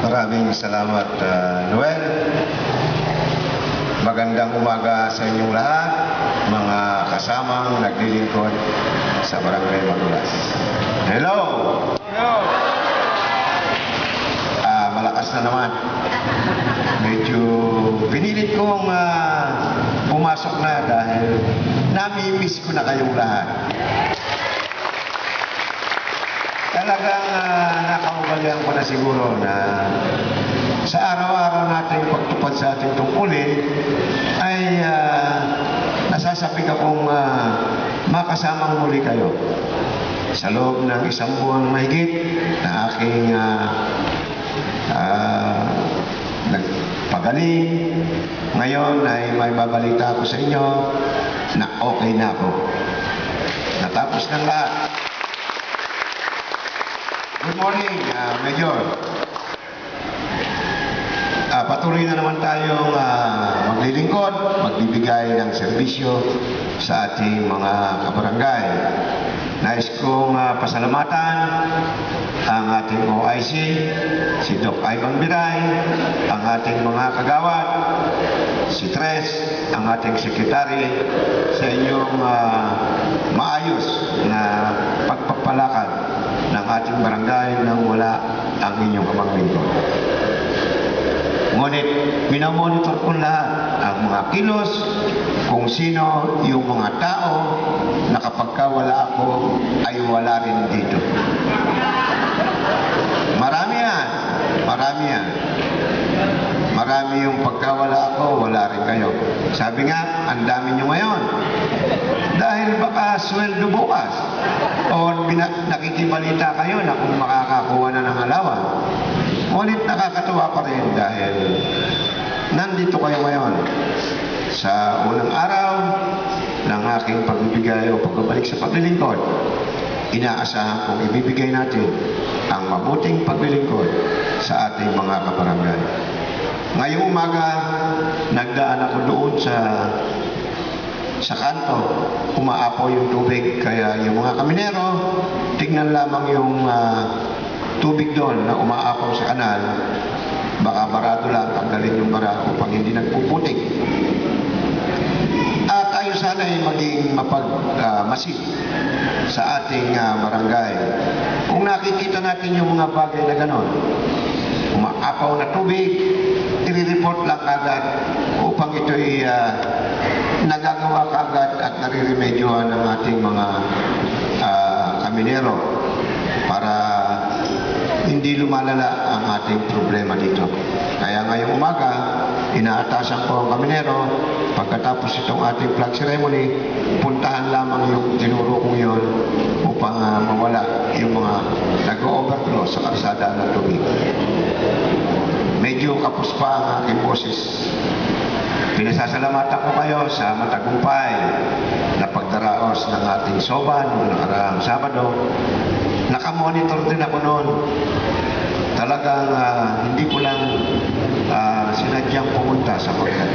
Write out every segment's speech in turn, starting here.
Maraming salamat, Noel. Magandang umaga sa inyong lahat, mga kasamang naglilingkod sa Barangay Magulas. Hello! Hello! Malakas na naman. Medyo pinilit kong pumasok na dahil nami-miss ko na kayong lahat. Talagang nakaugalian ko na siguro na sa araw-araw natin pagtupad sa ating tungkulin ay nasasapik akong makasamang muli kayo sa loob ng isang buwang mahigit na aking nagpagaling. Ngayon ay may babalita ako sa inyo na okay na ako. Natapos ng lahat. Good morning, Major. Patuloy na naman tayong maglilingkod, magbibigay ng serbisyo sa ating mga kabarangay. Nais kong pasalamatan ang ating OIC, si Doc Ivan Biray, ang ating mga kagawad, si Tres, ang ating sekretary, sa inyong maayos na pagpapalakad ng ating barangay nang wala ang inyong pamaglingkod. Ngunit minamonitor ko lahat ang mga kilos, kung sino yung mga tao na kapag wala ako ay wala rin dito. Marami yan. Marami yan. Marami yung pagkawala ako, wala rin kayo. Sabi nga, ang dami nyo ngayon. Dahil baka sweldo bukas. O nakikibalita kayo na kung makakakuha na ng alawan. Ngunit nakakatuwa pa rin dahil nandito kayo ngayon sa unang araw ng aking pagbibigay o pagbabalik sa paglilingkod. Inaasahan kong ibibigay natin ang mabuting paglilingkod sa ating mga kabarangay. Ngayong umaga, nagdaan ako doon sa kanto. Umaapaw yung tubig, kaya yung mga kaminero, tignan lamang yung tubig doon na umaapaw sa kanal. Baka barado lang, tanggalin yung bara upang hindi nagpuputik. Tayo sana ay maging mapagmasid sa ating barangay. Kung nakikita natin yung mga bagay na ganon, umaapaw na tubig, i-report lang agad upang ito'y nagagawa kagad at nariremedyohan ng ating mga kaminero para hindi lumalala ang ating problema dito. Kaya ngayong umaga, inaatasan ko ang kaminero, pagkatapos itong ating flag ceremony, puntahan lamang yung tinuro kong yun upang mawala yung mga nag-overflow sa kalsada ng tubig. Medyo kapos pa ang aking boses. Pinasasalamatan ko kayo sa matagumpay na pagdaraos ng ating soban noong nakaraang Sabado. Nakamonitor din ako noon. Talagang hindi ko lang sinadyang pumunta sapagkat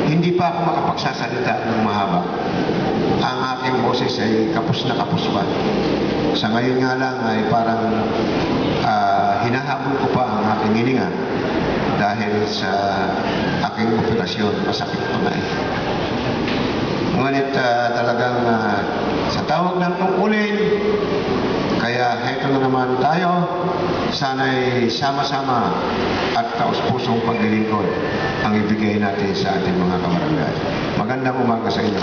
hindi pa ako makapagsasalita ng mahaba. Ang aking boses ay kapos na kapos pa. Sa ngayon nga lang ay parang hinahabol ko pa ang aking hininga dahil sa aking operasyon. Masakit pa na eh. Ngunit talagang sa tawag ng tungkulin, kaya heto na naman tayo. Sana'y sama-sama at taos-pusong paglilingkod ang ibigay natin sa ating mga kabarangay. Magandang umaga sa inyo.